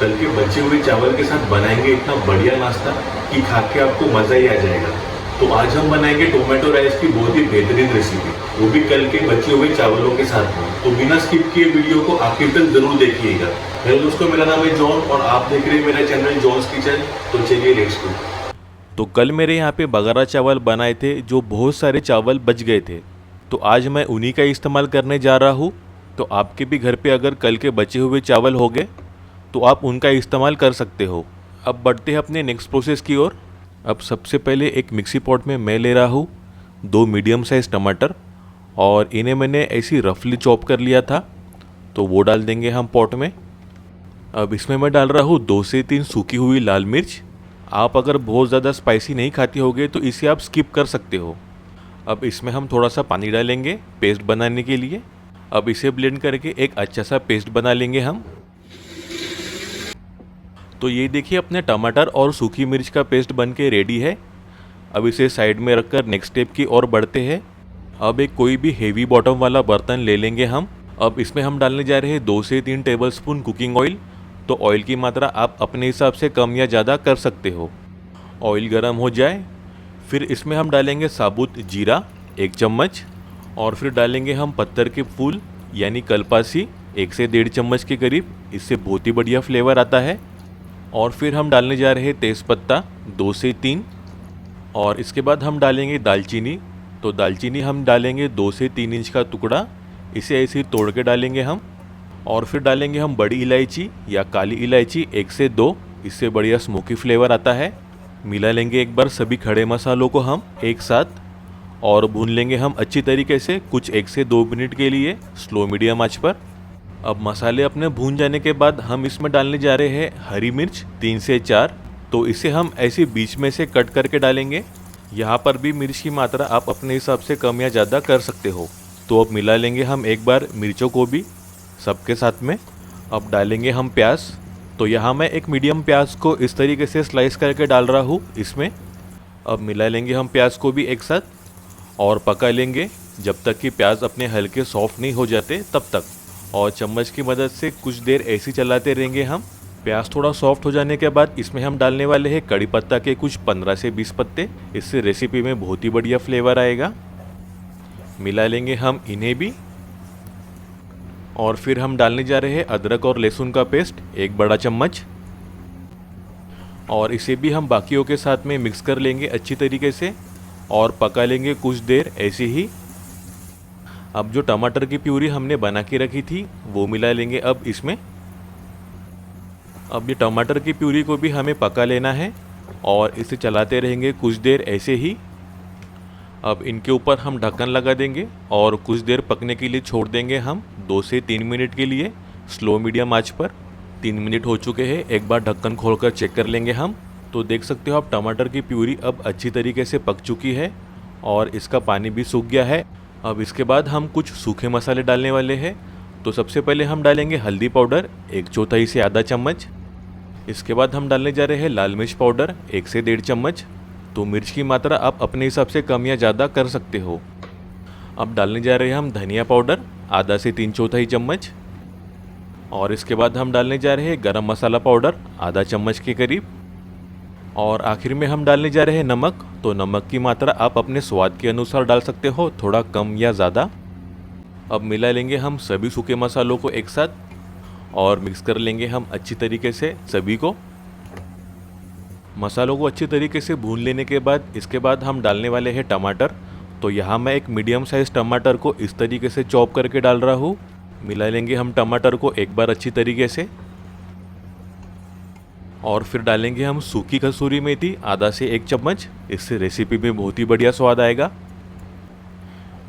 कल के बचे हुए चावल के साथ बनाएंगे इतना बढ़िया नाश्ता कि खा के आपको मज़ा ही आ जाएगा। तो आज हम बनाएंगे टोमेटो राइस की बहुत ही बेहतरीन रेसिपी, वो भी कल के बचे हुए चावलों के साथ में। तो बिना स्किप किए वीडियो को आखिर तक जरूर देखिएगा। हेलो दोस्तों, मेरा नाम है जॉन और आप देख रहे हैं मेरा चैनल जॉन्स किचन। तो चलिए लेट्स गो। तो कल मेरे यहाँ पे बगारा चावल बनाए थे, जो बहुत सारे चावल बच गए थे, तो आज मैं उन्हीं का इस्तेमाल करने जा रहा हूँ। तो आपके भी घर पे अगर कल के बचे हुए चावल हो गए तो आप उनका इस्तेमाल कर सकते हो। अब बढ़ते हैं अपने नेक्स्ट प्रोसेस की ओर। अब सबसे पहले एक मिक्सी पॉट में मैं ले रहा हूँ 2 मीडियम साइज़ टमाटर और इन्हें मैंने ऐसी रफली चॉप कर लिया था, तो वो डाल देंगे हम पॉट में। अब इसमें मैं डाल रहा हूँ 2 से 3 सूखी हुई लाल मिर्च। आप अगर बहुत ज़्यादा स्पाइसी नहीं खाती होगे तो इसे आप स्किप कर सकते हो। अब इसमें हम थोड़ा सा पानी डालेंगे पेस्ट बनाने के लिए। अब इसे ब्लेंड करके एक अच्छा सा पेस्ट बना लेंगे हम। तो ये देखिए अपने टमाटर और सूखी मिर्च का पेस्ट बन के रेडी है। अब इसे साइड में रखकर नेक्स्ट स्टेप की ओर बढ़ते हैं। अब एक कोई भी हेवी बॉटम वाला बर्तन ले लेंगे हम। अब इसमें हम डालने जा रहे हैं 2 से 3 टेबलस्पून कुकिंग ऑयल। तो ऑयल की मात्रा आप अपने हिसाब से कम या ज़्यादा कर सकते हो। ऑयल गर्म हो जाए फिर इसमें हम डालेंगे साबुत जीरा 1 चम्मच और फिर डालेंगे हम पत्थर के फूल यानी कलपासी 1 से 1.5 चम्मच के करीब। इससे बहुत ही बढ़िया फ्लेवर आता है। और फिर हम डालने जा रहे हैं तेज़पत्ता 2 से 3 और इसके बाद हम डालेंगे दालचीनी। तो दालचीनी हम डालेंगे 2 से 3 इंच का टुकड़ा, इसे ऐसे ही तोड़ के डालेंगे हम। और फिर डालेंगे हम बड़ी इलायची या काली इलायची 1 से 2, इससे बढ़िया स्मोकी फ्लेवर आता है। मिला लेंगे एक बार सभी खड़े मसालों को हम एक साथ और भून लेंगे हम अच्छी तरीके से कुछ 1 से 2 मिनट के लिए स्लो मीडियम आंच पर। अब मसाले अपने भून जाने के बाद हम इसमें डालने जा रहे हैं हरी मिर्च 3 से 4। तो इसे हम ऐसे बीच में से कट करके डालेंगे। यहाँ पर भी मिर्च की मात्रा आप अपने हिसाब से कम या ज़्यादा कर सकते हो। तो अब मिला लेंगे हम एक बार मिर्चों को भी सबके साथ में। अब डालेंगे हम प्याज। तो यहाँ मैं एक मीडियम प्याज को इस तरीके से स्लाइस करके डाल रहा हूँ इसमें। अब मिला लेंगे हम प्याज को भी एक साथ और पका लेंगे जब तक कि प्याज अपने हल्के सॉफ्ट नहीं हो जाते तब तक। और चम्मच की मदद से कुछ देर ऐसे चलाते रहेंगे हम। प्याज थोड़ा सॉफ्ट हो जाने के बाद इसमें हम डालने वाले हैं कड़ी पत्ता के कुछ 15 से 20 पत्ते। इससे रेसिपी में बहुत ही बढ़िया फ्लेवर आएगा। मिला लेंगे हम इन्हें भी। और फिर हम डालने जा रहे हैं अदरक और लहसुन का पेस्ट 1 बड़ा चम्मच और इसे भी हम बाकियों के साथ में मिक्स कर लेंगे अच्छी तरीके से और पका लेंगे कुछ देर ऐसे ही। अब जो टमाटर की प्यूरी हमने बना के रखी थी वो मिला लेंगे अब इसमें। अब ये टमाटर की प्यूरी को भी हमें पका लेना है और इसे चलाते रहेंगे कुछ देर ऐसे ही। अब इनके ऊपर हम ढक्कन लगा देंगे और कुछ देर पकने के लिए छोड़ देंगे हम 2 से 3 मिनट के लिए स्लो मीडियम आंच पर। 3 मिनट हो चुके हैं, एक बार ढक्कन खोलकर चेक कर लेंगे हम। तो देख सकते हो आप टमाटर की प्यूरी अब अच्छी तरीके से पक चुकी है और इसका पानी भी सूख गया है। अब इसके बाद हम कुछ सूखे मसाले डालने वाले हैं। तो सबसे पहले हम डालेंगे हल्दी पाउडर 1/4 से आधा चम्मच। इसके बाद हम डालने जा रहे हैं लाल मिर्च पाउडर 1 से 1.5 चम्मच। तो मिर्च की मात्रा आप अपने हिसाब से कम या ज़्यादा कर सकते हो। अब डालने जा रहे हैं हम धनिया पाउडर आधा से 3/4 चम्मच। और इसके बाद हम डालने जा रहे हैं गरम मसाला पाउडर आधा चम्मच के करीब। और आखिर में हम डालने जा रहे हैं नमक। तो नमक की मात्रा आप अपने स्वाद के अनुसार डाल सकते हो, थोड़ा कम या ज़्यादा। अब मिला लेंगे हम सभी सूखे मसालों को एक साथ और मिक्स कर लेंगे हम अच्छी तरीके से सभी को। मसालों को अच्छी तरीके से भून लेने के बाद इसके बाद हम डालने वाले हैं टमाटर। तो यहाँ मैं एक मीडियम साइज़ टमाटर को इस तरीके से चॉप करके डाल रहा हूँ। मिला लेंगे हम टमाटर को एक बार अच्छी तरीके से और फिर डालेंगे हम सूखी कसूरी मेथी आधा से 1 चम्मच। इससे रेसिपी में बहुत ही बढ़िया स्वाद आएगा।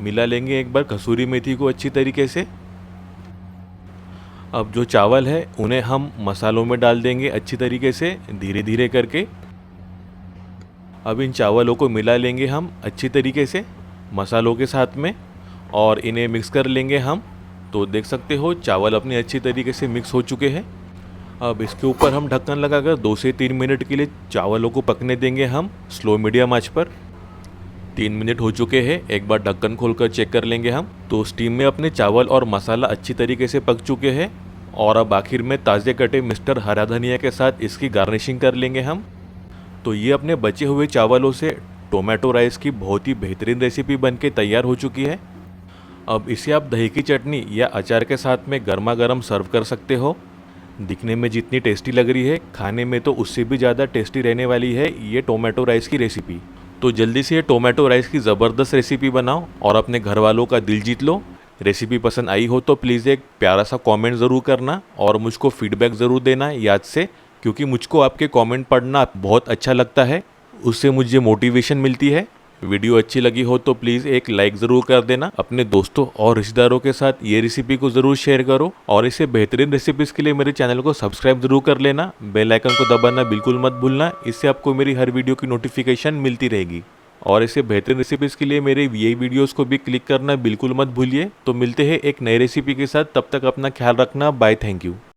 मिला लेंगे एक बार कसूरी मेथी को अच्छी तरीके से। अब जो चावल है उन्हें हम मसालों में डाल देंगे अच्छी तरीके से धीरे धीरे करके। अब इन चावलों को मिला लेंगे हम अच्छी तरीके से मसालों के साथ में और इन्हें मिक्स कर लेंगे हम। तो देख सकते हो चावल अपने अच्छी तरीके से मिक्स हो चुके हैं। अब इसके ऊपर हम ढक्कन लगाकर 2 से 3 मिनट के लिए चावलों को पकने देंगे हम स्लो मीडियम आंच पर। 3 मिनट हो चुके हैं, एक बार ढक्कन खोलकर चेक कर लेंगे हम। तो स्टीम में अपने चावल और मसाला अच्छी तरीके से पक चुके हैं और अब आखिर में ताज़े कटे मिस्टर हरा धनिया के साथ इसकी गार्निशिंग कर लेंगे हम। तो ये अपने बचे हुए चावलों से टोमेटो राइस की बहुत ही बेहतरीन रेसिपी बनके तैयार हो चुकी है। अब इसे आप दही की चटनी या अचार के साथ में गर्मा गर्म सर्व कर सकते हो। दिखने में जितनी टेस्टी लग रही है, खाने में तो उससे भी ज़्यादा टेस्टी रहने वाली है ये टोमेटो राइस की रेसिपी। तो जल्दी से ये टोमेटो राइस की ज़बरदस्त रेसिपी बनाओ और अपने घर वालों का दिल जीत लो। रेसिपी पसंद आई हो तो प्लीज़ एक प्यारा सा कमेंट ज़रूर करना और मुझको फीडबैक ज़रूर देना याद से, क्योंकि मुझको आपके कमेंट पढ़ना बहुत अच्छा लगता है, उससे मुझे मोटिवेशन मिलती है। वीडियो अच्छी लगी हो तो प्लीज़ एक लाइक ज़रूर कर देना। अपने दोस्तों और रिश्तेदारों के साथ ये रेसिपी को ज़रूर शेयर करो और इसे बेहतरीन रेसिपीज़ के लिए मेरे चैनल को सब्सक्राइब ज़रूर कर लेना। बेल आइकन को दबाना बिल्कुल मत भूलना, इससे आपको मेरी हर वीडियो की नोटिफिकेशन मिलती रहेगी। और इसे बेहतरीन रेसिपीज़ के लिए मेरे ये वीडियोज़ को भी क्लिक करना बिल्कुल मत भूलिए। तो मिलते हैं एक नई रेसिपी के साथ, तब तक अपना ख्याल रखना। Bye, thank you.